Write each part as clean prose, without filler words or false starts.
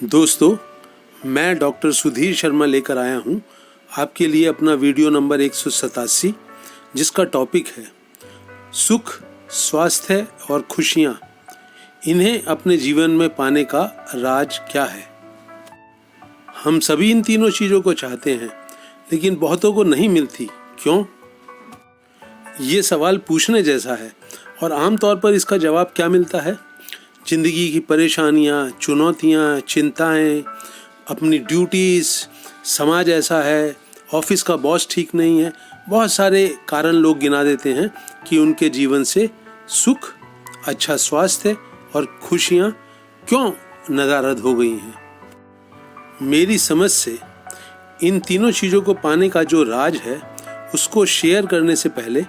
दोस्तों, मैं डॉक्टर सुधीर शर्मा लेकर आया हूं आपके लिए अपना वीडियो नंबर 187, जिसका टॉपिक है सुख, स्वास्थ्य और खुशियां। इन्हें अपने जीवन में पाने का राज क्या है। हम सभी इन तीनों चीज़ों को चाहते हैं, लेकिन बहुतों को नहीं मिलती। क्यों? ये सवाल पूछने जैसा है और आमतौर पर इसका जवाब क्या मिलता है? जिंदगी की परेशानियाँ, चुनौतियाँ, चिंताएं, अपनी ड्यूटीज़, समाज ऐसा है, ऑफिस का बॉस ठीक नहीं है। बहुत सारे कारण लोग गिना देते हैं कि उनके जीवन से सुख, अच्छा स्वास्थ्य और खुशियाँ क्यों नदारद हो गई हैं। मेरी समझ से इन तीनों चीज़ों को पाने का जो राज है, उसको शेयर करने से पहले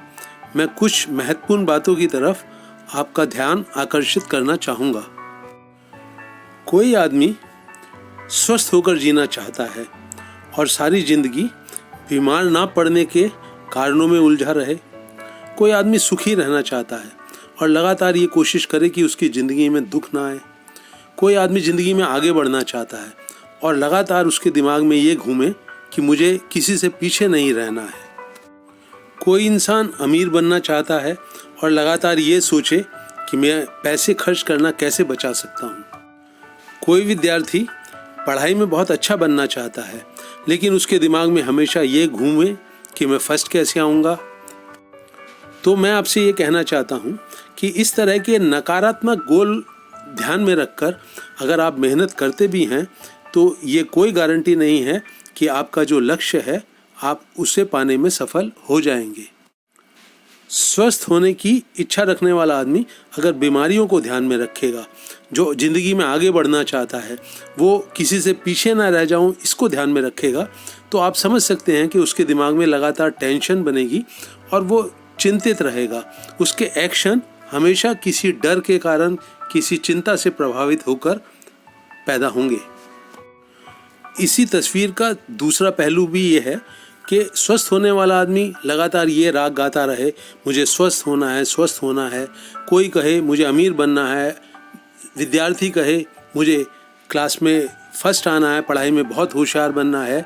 मैं कुछ महत्वपूर्ण बातों की तरफ आपका ध्यान आकर्षित करना चाहूँगा। कोई आदमी स्वस्थ होकर जीना चाहता है और सारी जिंदगी बीमार ना पड़ने के कारणों में उलझा रहे। कोई आदमी सुखी रहना चाहता है और लगातार ये कोशिश करे कि उसकी ज़िंदगी में दुख ना आए। कोई आदमी ज़िंदगी में आगे बढ़ना चाहता है और लगातार उसके दिमाग में ये घूमे कि मुझे किसी से पीछे नहीं रहना है। कोई इंसान अमीर बनना चाहता है और लगातार ये सोचे कि मैं पैसे खर्च करना कैसे बचा सकता हूँ। कोई विद्यार्थी पढ़ाई में बहुत अच्छा बनना चाहता है, लेकिन उसके दिमाग में हमेशा ये घूमे कि मैं फर्स्ट कैसे आऊँगा। तो मैं आपसे ये कहना चाहता हूँ कि इस तरह के नकारात्मक गोल ध्यान में रखकर अगर आप मेहनत करते भी हैं, तो ये कोई गारंटी नहीं है कि आपका जो लक्ष्य है आप उसे पाने में सफल हो जाएंगे। स्वस्थ होने की इच्छा रखने वाला आदमी अगर बीमारियों को ध्यान में रखेगा, जो ज़िंदगी में आगे बढ़ना चाहता है, वो किसी से पीछे ना रह जाऊं, इसको ध्यान में रखेगा, तो आप समझ सकते हैं कि उसके दिमाग में लगातार टेंशन बनेगी और वो चिंतित रहेगा। उसके एक्शन हमेशा किसी डर के कारण, किसी चिंता से प्रभावित होकर पैदा होंगे। इसी तस्वीर का दूसरा पहलू भी ये है कि स्वस्थ होने वाला आदमी लगातार ये राग गाता रहे, मुझे स्वस्थ होना है, स्वस्थ होना है। कोई कहे मुझे अमीर बनना है, विद्यार्थी कहे मुझे क्लास में फर्स्ट आना है, पढ़ाई में बहुत होशियार बनना है।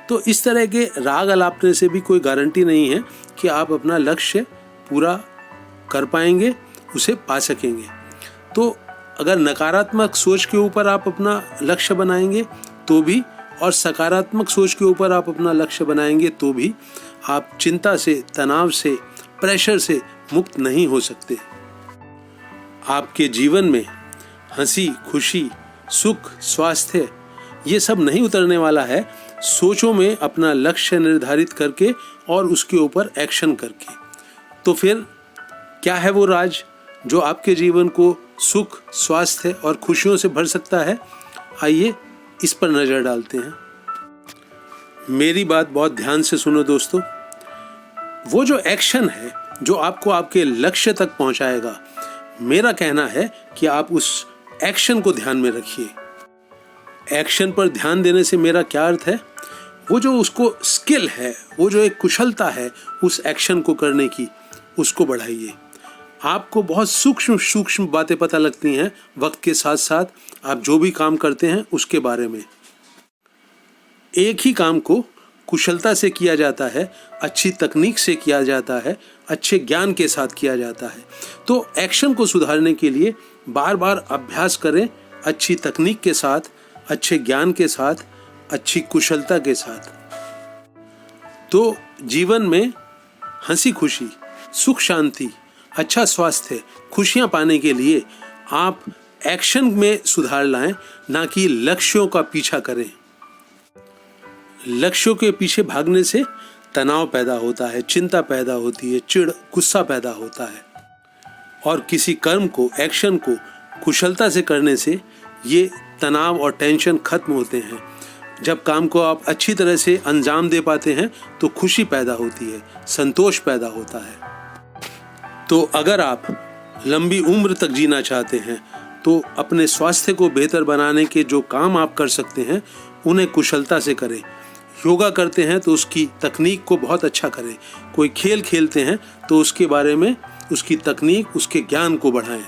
तो इस तरह के राग अलापने से भी कोई गारंटी नहीं है कि आप अपना लक्ष्य पूरा कर पाएंगे, उसे पा सकेंगे। तो अगर नकारात्मक सोच के ऊपर आप अपना लक्ष्य बनाएंगे तो भी, और सकारात्मक सोच के ऊपर आप अपना लक्ष्य बनाएंगे तो भी, आप चिंता से, तनाव से, प्रेशर से मुक्त नहीं हो सकते। आपके जीवन में हंसी, खुशी, सुख, स्वास्थ्य ये सब नहीं उतरने वाला है सोचों में अपना लक्ष्य निर्धारित करके और उसके ऊपर एक्शन करके। तो फिर क्या है वो राज जो आपके जीवन को सुख, स्वास्थ्य और खुशियों से भर सकता है? आइए इस पर नजर डालते हैं। मेरी बात बहुत ध्यान से सुनो दोस्तों। वो जो एक्शन है जो आपको आपके लक्ष्य तक पहुंचाएगा, मेरा कहना है कि आप उस एक्शन को ध्यान में रखिए। एक्शन पर ध्यान देने से मेरा क्या अर्थ है? वो जो उसको स्किल है, वो जो एक कुशलता है उस एक्शन को करने की, उसको बढ़ाइए। आपको बहुत सूक्ष्म सूक्ष्म बातें पता लगती हैं वक्त के साथ साथ आप जो भी काम करते हैं उसके बारे में। एक ही काम को कुशलता से किया जाता है, अच्छी तकनीक से किया जाता है, अच्छे ज्ञान के साथ किया जाता है। तो एक्शन को सुधारने के लिए बार बार अभ्यास करें, अच्छी तकनीक के साथ, अच्छे ज्ञान के साथ, अच्छी कुशलता के साथ। तो जीवन में हंसी खुशी, सुख शांति, अच्छा स्वास्थ्य, खुशियां पाने के लिए आप एक्शन में सुधार लाएं, ना कि लक्ष्यों का पीछा करें। लक्ष्यों के पीछे भागने से तनाव पैदा होता है, चिंता पैदा होती है, चिढ़, गुस्सा पैदा होता है। और किसी कर्म को, एक्शन को कुशलता से करने से ये तनाव और टेंशन खत्म होते हैं। जब काम को आप अच्छी तरह से अंजाम दे पाते हैं तो खुशी पैदा होती है, संतोष पैदा होता है। तो अगर आप लंबी उम्र तक जीना चाहते हैं तो अपने स्वास्थ्य को बेहतर बनाने के जो काम आप कर सकते हैं उन्हें कुशलता से करें। योगा करते हैं तो उसकी तकनीक को बहुत अच्छा करें। कोई खेल खेलते हैं तो उसके बारे में, उसकी तकनीक, उसके ज्ञान को बढ़ाएं।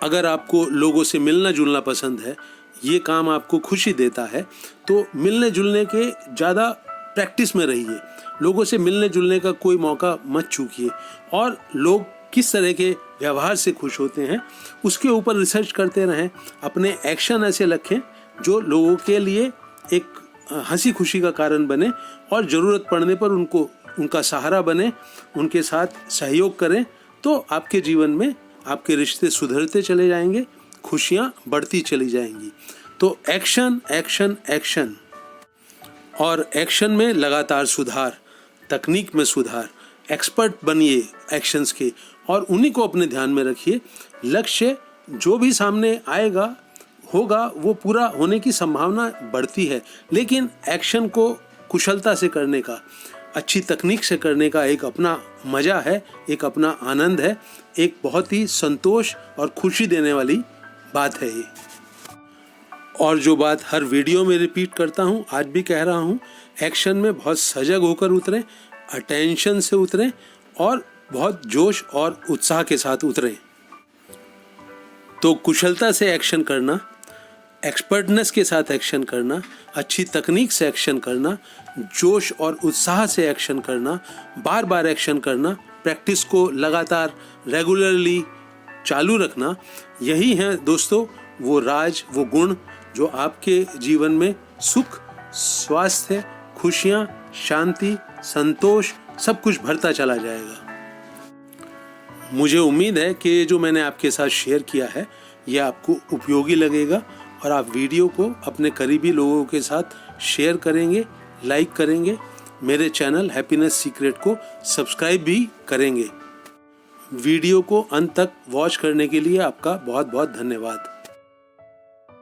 अगर आपको लोगों से मिलना जुलना पसंद है ये काम आपको खुशी देता है तो मिलने जुलने के ज़्यादा प्रैक्टिस में रहिए। लोगों से मिलने जुलने का कोई मौका मत चूकिए और लोग किस तरह के व्यवहार से खुश होते हैं उसके ऊपर रिसर्च करते रहें। अपने एक्शन ऐसे रखें जो लोगों के लिए एक हंसी खुशी का कारण बने और ज़रूरत पड़ने पर उनका सहारा बने, उनके साथ सहयोग करें। तो आपके जीवन में आपके रिश्ते सुधरते चले जाएंगे, खुशियाँ बढ़ती चली जाएंगी। तो एक्शन एक्शन एक्शन, और एक्शन में लगातार सुधार, तकनीक में सुधार, एक्सपर्ट बनिए एक्शंस के और उन्हीं को अपने ध्यान में रखिए। लक्ष्य जो भी सामने आएगा होगा वो पूरा होने की संभावना बढ़ती है, लेकिन एक्शन को कुशलता से करने का, अच्छी तकनीक से करने का एक अपना मज़ा है, एक अपना आनंद है, एक बहुत ही संतोष और खुशी देने वाली बात है ये। और जो बात हर वीडियो में रिपीट करता हूँ, आज भी कह रहा हूँ, एक्शन में बहुत सजग होकर उतरें, अटेंशन से उतरें और बहुत जोश और उत्साह के साथ उतरें। तो कुशलता से एक्शन करना, एक्सपर्टनेस के साथ एक्शन करना, अच्छी तकनीक से एक्शन करना, जोश और उत्साह से एक्शन करना, बार बार एक्शन करना, प्रैक्टिस को लगातार रेगुलरली चालू रखना, यही है दोस्तों वो राज, वो गुण जो आपके जीवन में सुख, स्वास्थ्य, खुशियाँ, शांति, संतोष सब कुछ भरता चला जाएगा। मुझे उम्मीद है कि जो मैंने आपके साथ शेयर किया है ये आपको उपयोगी लगेगा और आप वीडियो को अपने करीबी लोगों के साथ शेयर करेंगे, लाइक करेंगे, मेरे चैनल हैप्पीनेस सीक्रेट को सब्सक्राइब भी करेंगे। वीडियो को अंत तक वॉच करने के लिए आपका बहुत बहुत धन्यवाद।